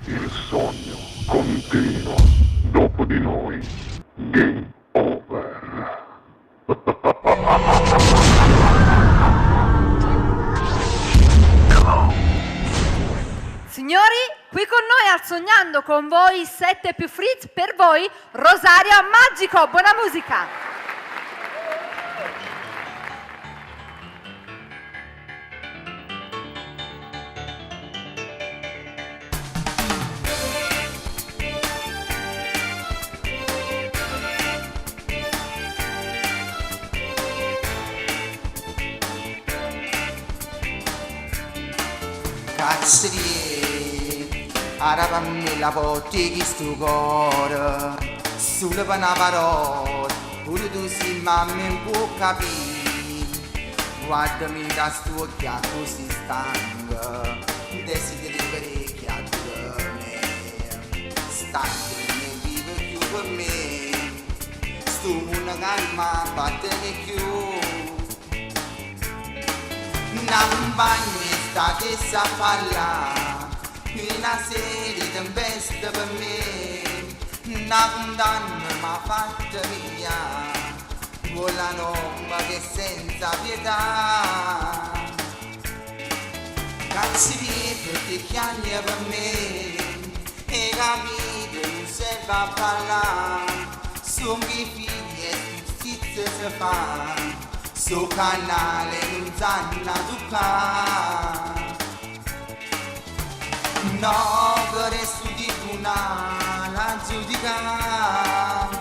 Il sogno continua. Dopo di noi. Game over. Signori, qui con noi al Sognando con voi 7 più Fritz, per voi Rosario Magico, buona musica! Cazzerie, arabammi la porti chi sto cuore, solo per una parola, pure tu si mamma non può capire, guardami da sto occhiato così stanco, desideri parecchiato da me, stanco non vive più per me, sto mondo calma, battene più, non bagni state a parlare, una serie di tempeste per me, una condanna m'ha fatta via, quella norma che senza pietà, cazzi perché chiami per me, e capite non serve a parlare, sono miei figli e giustizia si fa. Su canale non sanno toccare, no che resto di tribunale a giudicare,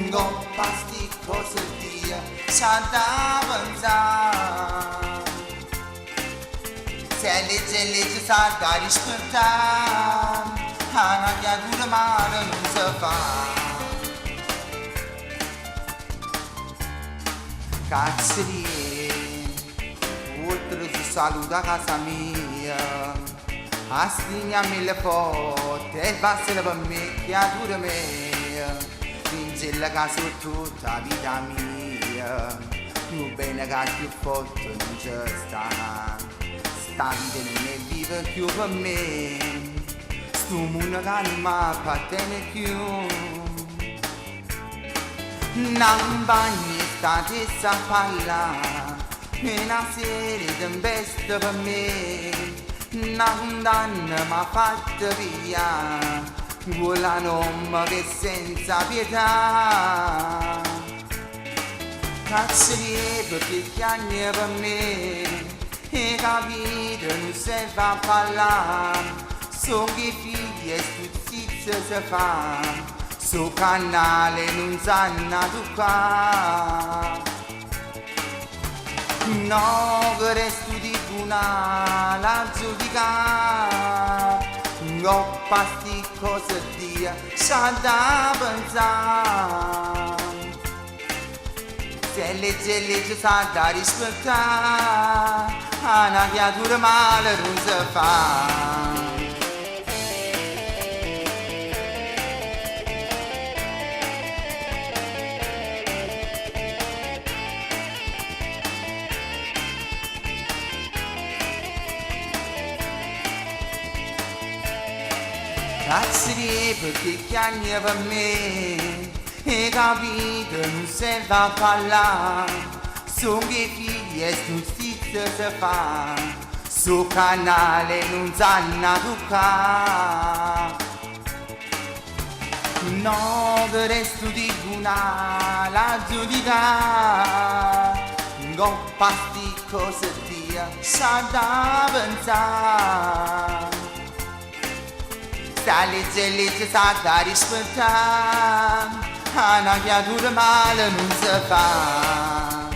coppa sti cose dia c'ha da pensare, se legge sa da rispettare, una creatura male non si fa. Cazzerie, oltre si saluta a casa mia, assegnami le porte e passare per me, creatura mia, fingere che sono tutta la vita mia, più bene che più forte non c'è sta, stante non ne vive più per me, sto mondo che non mi appartiene più. Non bagni state a parlare, una serie di tempeste per me, una condanna m'ha fatta via, quella norma che senza pietà, cazzerie perché chiami per me, e capite non serve a parlare, sono che figli e giustizia si fa. Su canale non sanno toccare, no che resto di tribunale a giudicare, coppa sti cose dia c'ha da pensare, se legge sa da rispettare, una creatura male non si fa. Cazzerie perché chiami per me, e capite non serve a parlare, sono miei figli e giustizia si fa, su canale non sanno toccare, no che resto di tribunale a giudicare, coppa sti cose dia c'ha da pensare, se legge sa da rispettare, una creatura male non si fa.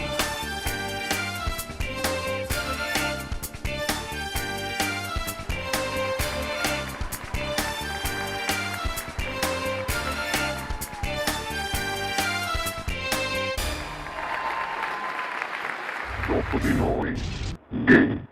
Dopo di noi. Game